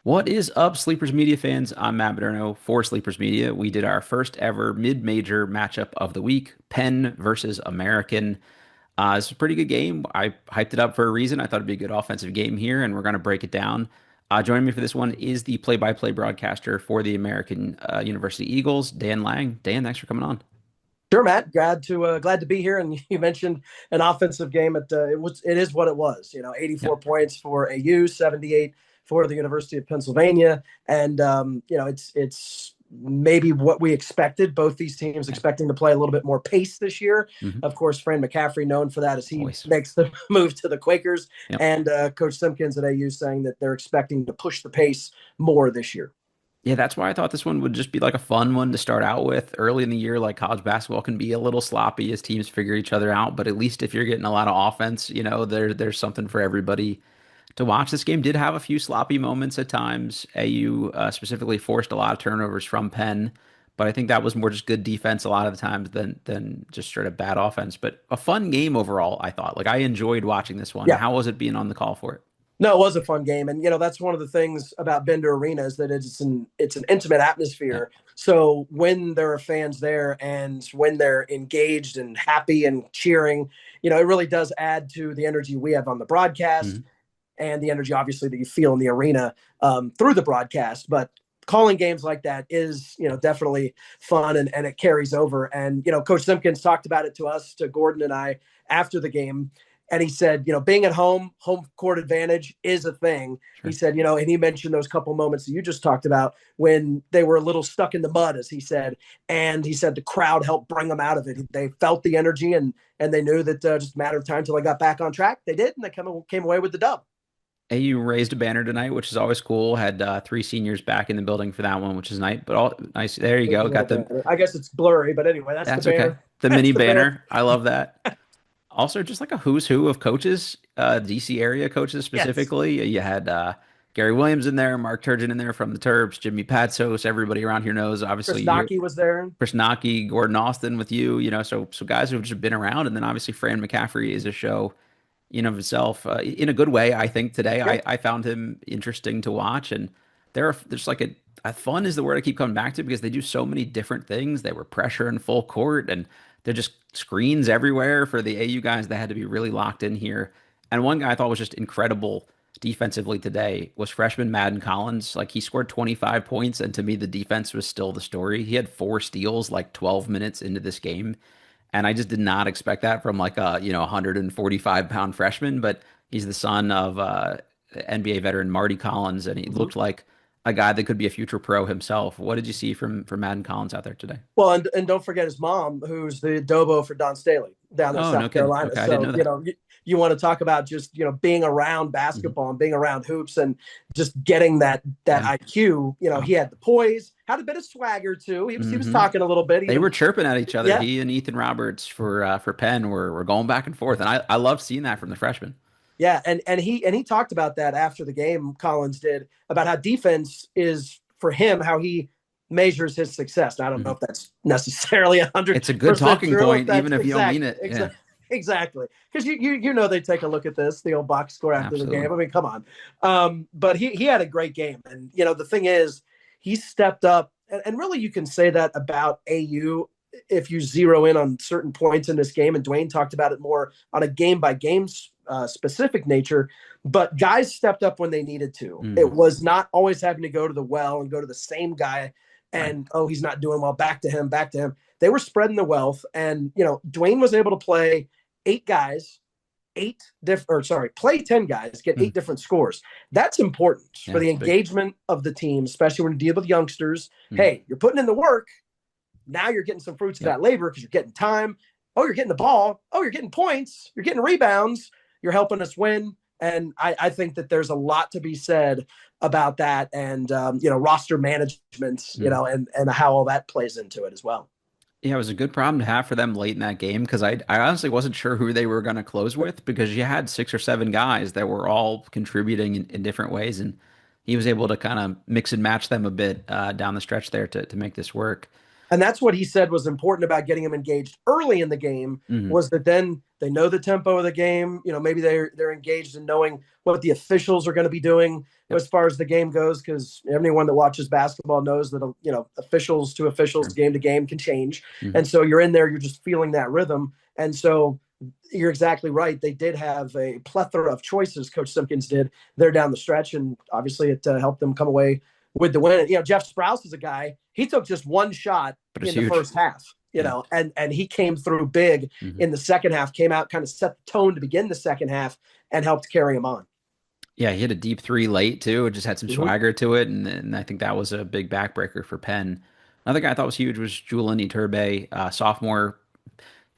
What is up, Sleepers Media fans? I'm Matt Moderno for Sleepers Media. We did our first ever mid-major matchup of the week, Penn versus American. It's a pretty good game. I hyped it up for a reason. I thought it'd be a good offensive game here, and we're going to break it down. Joining me for this one is the play-by-play broadcaster for the American University Eagles, Dan Lang. Dan, thanks for coming on. Sure, Matt. Glad to be here. And you mentioned an offensive game. It is what it was. 84 Yep. points for AU, 78 for the University of Pennsylvania, and it's maybe what we expected. Both these teams Yeah. expecting to play a little bit more pace this year. Hmm. Of course, Fran McCaffrey known for that as he Always. makes the move to the Quakers, Yep. and Coach Simpkins at AU saying that they're expecting to push the pace more this year. Yeah, that's why I thought this one would just be like a fun one to start out with. Early in the year, like college basketball can be a little sloppy as teams figure each other out, but at least if you're getting a lot of offense, there's something for everybody to watch. This game did have a few sloppy moments at times. AU specifically forced a lot of turnovers from Penn, but I think that was more just good defense a lot of the times than just straight up bad offense. But a fun game overall, I thought. Like I enjoyed watching this one. Yeah. How was it being on the call for it? No, it was a fun game, and that's one of the things about Bender Arena is that it's an intimate Yeah. atmosphere. So when there are fans there and when they're engaged and happy and cheering, it really does add to the energy we have on the broadcast Mhm. and the energy, obviously, that you feel in the arena through the broadcast. But calling games like that is, definitely fun and it carries over. And Coach Simpkins talked about it to us, to Gordon and I, after the game, and he said, being at home court advantage is a thing. He Sure. said, and he mentioned those couple moments that you just talked about when they were a little stuck in the mud, as he said. And he said the crowd helped bring them out of it. They felt the energy and they knew that just a matter of time till they got back on track. They did, and they came away with the dub. AU raised a banner tonight, which is always cool. Had three seniors back in the building for that one, which is nice. But all nice. There you There's a go. little Got the. bit. I guess it's blurry, but anyway, that's the That's okay. banner. The That's mini the banner. banner. I love that. Also, just like a who's who of coaches, DC area coaches Yes. specifically. You had Gary Williams in there, Mark Turgeon in there from the Terps, Jimmy Patsos. Everybody around here knows. Chris Obviously, you're Naki was there. Chris Naki, Gordon Austin with you. So guys who've just been around, and then obviously Fran McCaffrey is a show in of itself in a good way. I think today Yeah. I found him interesting to watch, and there's like a fun is the word I keep coming back to because they do so many different things. They were pressure in full court, and they're just screens everywhere for the AU guys that had to be really locked in here. And one guy I thought was just incredible defensively today was freshman Madden Collins. Like he scored 25 points, and to me the defense was still the story. He had four steals like 12 minutes into this game. And I just did not expect that from like a, 145-pound freshman, but he's the son of NBA veteran Marty Collins, and he Mhm. looked like a guy that could be a future pro himself. What did you see from Madden Collins out there today? Well, and don't forget his mom, who's the Dobo for Don Staley down in Oh, no South kidding. Carolina. Okay, I didn't So, know that. you want to talk about just, being around Hmm. basketball and being around hoops and just getting that Yeah. IQ. Wow. He had the poise, had a bit of swagger too. He was Hmm. talking a little bit, They even were chirping at each other. yeah. He and Ethan Roberts for Penn were going back and forth, and I love seeing that from the freshmen. Yeah, and he talked about that after the game. Collins did about how defense is for him, how he measures his success. Now, I don't know Hmm. if that's necessarily a hundred It's a good percent talking true. If point, that's even if you don't mean exactly it. Yeah, exactly because you they take a look at the old box score after the absolutely. game. I mean, come on. But he had a great game, and the thing is, he stepped up, and really you can say that about AU if you zero in on certain points in this game, and Dwayne talked about it more on a game by game specific nature, but guys stepped up when they needed to. Hmm. It was not always having to go to the well and go to the same guy Right. and, oh, he's not doing well, back to him, back to him. They were spreading the wealth, and Dwayne was able to play eight guys, play 10 guys, get Hmm. eight different scores. That's important for Yeah, the it's big. engagement of the team, especially when you deal with youngsters. Hmm. Hey, you're putting in the work, now you're getting some fruits of Yep. that labor because you're getting time. Oh, you're getting the ball. Oh, you're getting points. You're getting rebounds. You're helping us win. And I think that there's a lot to be said about that and, roster management, Hmm. and how all that plays into it as well. Yeah, it was a good problem to have for them late in that game because I honestly wasn't sure who they were going to close with because you had six or seven guys that were all contributing in different ways, and he was able to kind of mix and match them a bit down the stretch there to make this work. And that's what he said was important about getting him engaged early in the game, Hmm. was that then they know the tempo of the game. Maybe they're engaged in knowing what the officials are going to be doing Yep. as far as the game goes, because anyone that watches basketball knows that officials to officials, Sure. game to game can change. Hmm. And so you're in there, you're just feeling that rhythm. And so you're exactly right. They did have a plethora of choices. Coach Simpkins did there down the stretch, and obviously it helped them come away with the win. Jeff Sprouse is a guy. He took just one shot But it's in the huge. first half, Yeah. and he came through big Hmm. in the second half. Came out, kind of set the tone to begin the second half, and helped carry him on. Yeah, he hit a deep three late too. It just had some Mm-hmm. swagger to it, and I think that was a big backbreaker for Penn. Another guy I thought was huge was Julian Iturbe, sophomore,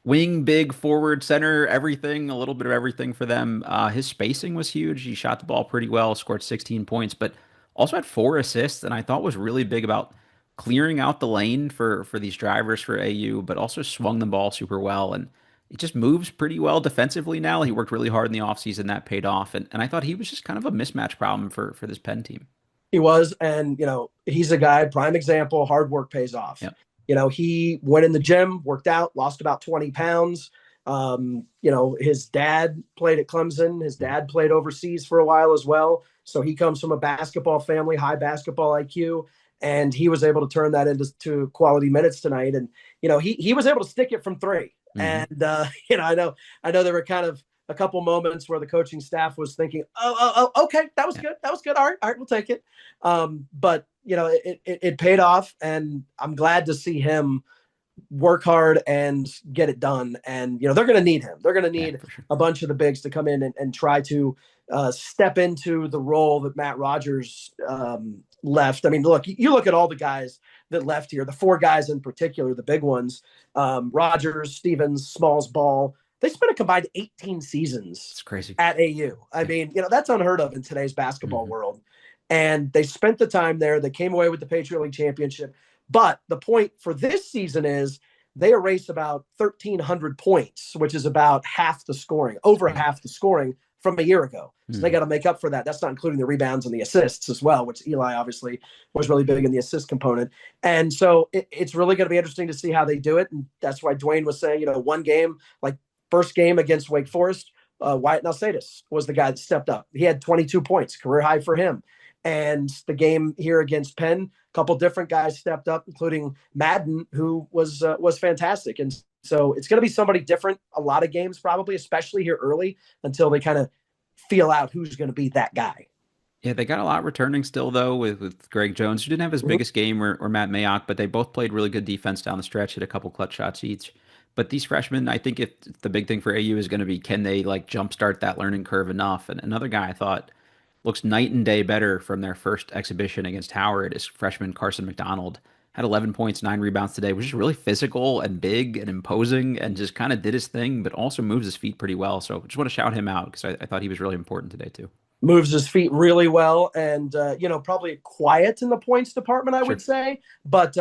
wing, big, forward, center, everything, a little bit of everything for them. His spacing was huge. He shot the ball pretty well, scored 16 points, but also had 4 assists, and I thought was really big about clearing out the lane for these drivers for AU, but also swung the ball super well. And it just moves pretty well defensively now. He worked really hard in the offseason. That paid off. And I thought he was just kind of a mismatch problem for this Penn team. He was, and he's a guy, prime example. Hard work pays off. Yep. He went in the gym, worked out, lost about 20 pounds. His dad played at Clemson. His Mhm. dad played overseas for a while as well. So he comes from a basketball family, high basketball IQ, and he was able to turn that into quality minutes tonight. And he was able to stick it from three. Mhm. And I know there were kind of a couple moments where the coaching staff was thinking, oh, okay, that was Yeah. good, that was good. All right, we'll take it. But it paid off, and I'm glad to see him work hard and get it done. And they're going to need him. They're going to Yeah, need for sure. a bunch of the bigs to come in and try to step into the role that Matt Rogers left. I mean, look, you look at all the guys that left here, the four guys in particular, the big ones: Rogers, Stevens, Smalls, Ball. They spent a combined 18 seasons It's crazy. at AU. I Yeah. mean, that's unheard of in today's basketball Hmm. world. And they spent the time there. They came away with the Patriot League championship. But the point for this season is they erase about 1,300 points, which is about half the scoring, It's over crazy. half the scoring from a year ago. So they Hmm. got to make up for that. That's not including the rebounds and the assists as well, which Eli obviously was really big in the assist component. And so it's really going to be interesting to see how they do it. And that's why Dwayne was saying, one game, like first game against Wake Forest, Wyatt Nalsadis was the guy that stepped up. He had 22 points, career high for him. And the game here against Penn, a couple different guys stepped up, including Madden, who was fantastic. And so it's going to be somebody different. A lot of games probably, especially here early, until they kind of feel out who's going to be that guy. Yeah, they got a lot returning still though with Greg Jones, who didn't have his Mhm. biggest game, or Matt Mayock, but they both played really good defense down the stretch, hit a couple clutch shots each. But these freshmen, I think if the big thing for AU is going to be can they like jumpstart that learning curve enough? And another guy I thought looks night and day better from their first exhibition against Howard is freshman Carson McDonald. Had 11 points, 9 rebounds today, which is really physical and big and imposing and just kind of did his thing, but also moves his feet pretty well. So just want to shout him out because I thought he was really important today too. Moves his feet really well, and probably quiet in the points department, I would Sure. say, but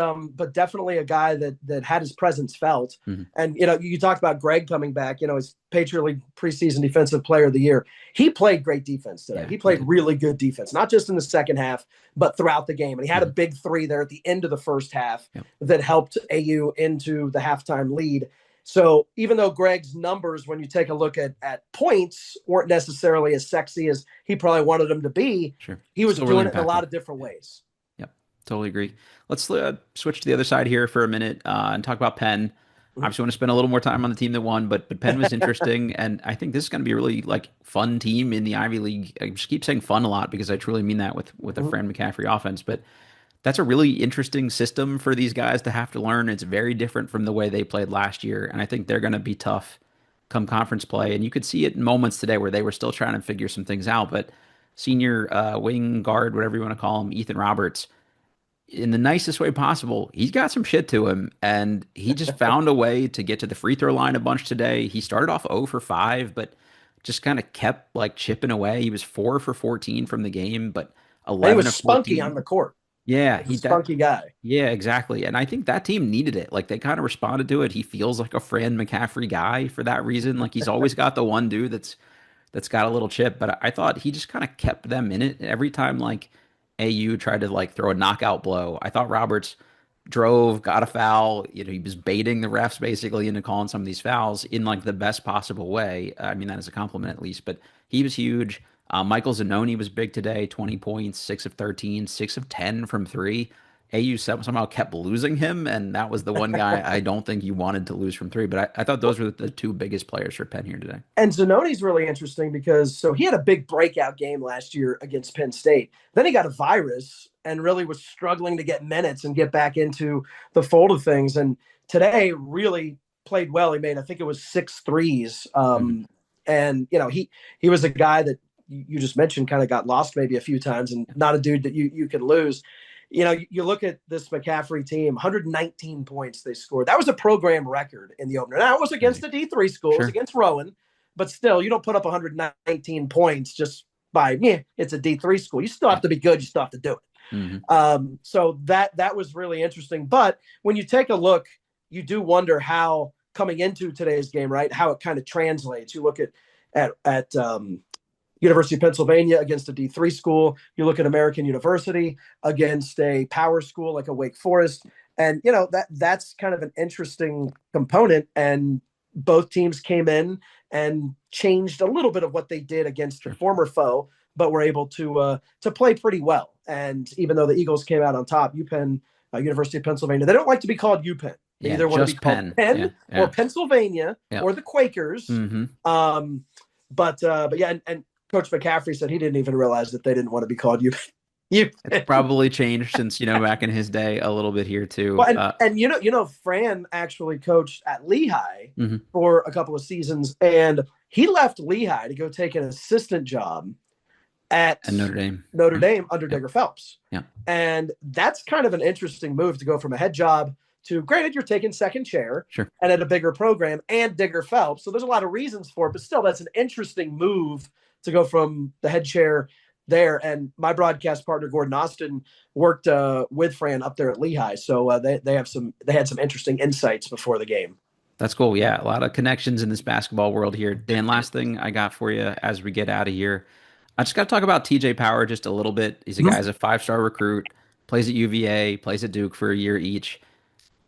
definitely a guy that had his presence felt. Hmm. And you talked about Greg coming back, his Patriot League preseason defensive player of the year. He played great defense today. Yeah, He he played did. really good defense, not just in the second half, but throughout the game. And he had a Hmm. big three there at the end of the first half Yep. that helped AU into the halftime lead. So even though Greg's numbers, when you take a look at points, weren't necessarily as sexy as he probably wanted them to be, Sure. he was Still really doing it in a impactful. lot of different Yeah. ways. Yep. Totally agree. Let's switch to the other side here for a minute and talk about Penn. Obviously, want to spend a little more time on the team that won, but Penn was interesting, and I think this is going to be a really like fun team in the Ivy League. I just keep saying fun a lot because I truly mean that with a Mhm. Fran McCaffrey offense. But that's a really interesting system for these guys to have to learn. It's very different from the way they played last year, and I think they're going to be tough come conference play. And you could see it in moments today where they were still trying to figure some things out. But senior wing guard, whatever you want to call him, Ethan Roberts, in the nicest way possible, he's got some shit to him, and he just found a way to get to the free throw line a bunch today. He started off 0 for 5, but just kind of kept like chipping away. He was 4 for 14 from the game, but And he 11 was of spunky on 14. the court. Yeah, He was he a that spunky guy. yeah, exactly. And I think that team needed it. Like they kind of responded to it. He feels like a Fran McCaffrey guy for that reason. Like he's always got the one dude that's got a little chip, but I thought he just kind of kept them in it every time like AU tried to like throw a knockout blow. I thought Roberts drove, got a foul. He was baiting the refs basically into calling some of these fouls in like the best possible way. I mean, that is a compliment at least, but he was huge. Michael Zanoni was big today, 20 points, 6 of 13, 6 of 10 from three. AU somehow kept losing him, and that was the one guy I don't think you wanted to lose from three. But I thought those were the two biggest players for Penn here today. And Zanoni's really interesting because he had a big breakout game last year against Penn State. Then he got a virus and really was struggling to get minutes and get back into the fold of things. And today really played well. He made, I think it was 6 threes. Mhm. And he was a guy that you just mentioned kind of got lost maybe a few times, and not a dude that you can lose. You look at this McCaffrey team, 119 points they scored. That was a program record in the opener. Now, it was against Crazy. the D3 schools, Sure. against Rowan, but still, you don't put up 119 points just by, it's a D3 school. You still Yeah. have to be good. You still have to do it. Hmm. So that was really interesting. But when you take a look, you do wonder how coming into today's game, right, how it kind of translates. You look at University of Pennsylvania against a D3 school. You look at American University against a power school like a Wake Forest. And, that's kind of an interesting component. And both teams came in and changed a little bit of what they did against the Sure. former foe, but were able to play pretty well. And even though the Eagles came out on top, UPenn, University of Pennsylvania, they don't like to be called UPenn. They Yeah, either want to be just called Penn. Yeah, Penn or yeah, Pennsylvania yeah. or the Quakers. Hmm. But yeah, and Coach McCaffrey said he didn't even realize that they didn't want to be called you. It's probably changed since, back in his day a little bit here too. Well, and Fran actually coached at Lehigh Mhm. for a couple of seasons, and he left Lehigh to go take an assistant job at And Notre Dame. Notre Yeah. Dame under Yeah. Digger Phelps. Yeah. And that's kind of an interesting move to go from a head job to, granted, you're taking second chair Sure. and at a bigger program and Digger Phelps. So there's a lot of reasons for it, but still, that's an interesting move to go from the head chair there. And my broadcast partner, Gordon Austin, worked with Fran up there at Lehigh. So they had some interesting insights before the game. That's cool. Yeah, a lot of connections in this basketball world here. Dan, last thing I got for you as we get out of here. I just got to talk about TJ Power just a little bit. He's a guy, he's a five-star recruit, plays at UVA, plays at Duke for a year each.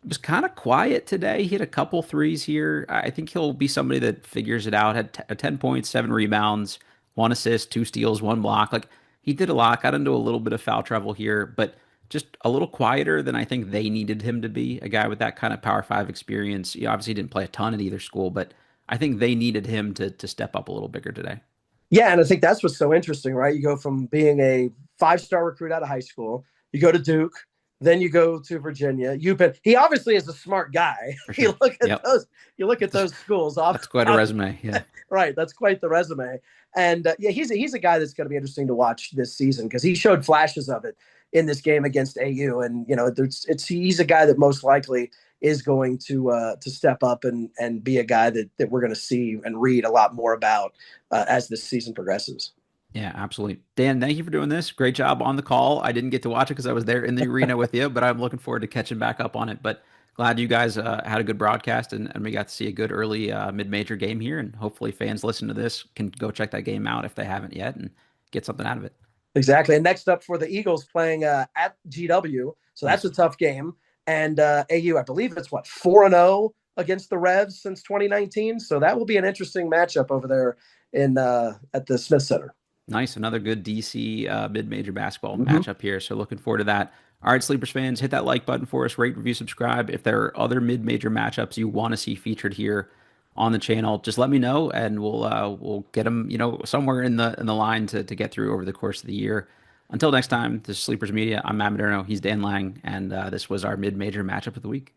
Was kind of quiet today. He hit a couple threes here. I think he'll be somebody that figures it out. Had 10 points, 7 rebounds, 1 assist, 2 steals, 1 block. Like he did a lot. Got into a little bit of foul trouble here, but just a little quieter than I think they needed him to be. A guy with that kind of Power Five experience. He obviously didn't play a ton at either school, but I think they needed him to step up a little bigger today. Yeah, and I think that's what's so interesting, right? You go from being a 5-star recruit out of high school, you go to Duke, then you go to Virginia. UPenn. He obviously is a smart guy. For You sure. look at Yep. those. You look at those schools. That's quite a resume. Yeah. Right, that's quite the resume. And yeah, he's a guy that's going to be interesting to watch this season because he showed flashes of it in this game against AU. And he's a guy that most likely is going to step up and be a guy that we're going to see and read a lot more about as this season progresses. Yeah, absolutely. Dan, thank you for doing this. Great job on the call. I didn't get to watch it because I was there in the arena with you, but I'm looking forward to catching back up on it. But glad you guys had a good broadcast and we got to see a good early mid-major game here. And hopefully fans listen to this can go check that game out if they haven't yet and get something out of it. Exactly. And next up for the Eagles playing at GW. So that's Nice. a tough game. And AU, I believe it's 4-0 against the Revs since 2019. So that will be an interesting matchup over there in at the Smith Center. Nice. Another good DC mid-major basketball Mm-hmm. matchup here. So looking forward to that. All right, Sleepers fans, hit that like button for us, rate, review, subscribe. If there are other mid-major matchups you want to see featured here on the channel, just let me know and we'll get them, somewhere in the line to get through over the course of the year. Until next time, this is Sleepers Media. I'm Matt Moderno. He's Dan Lang, and this was our mid-major matchup of the week.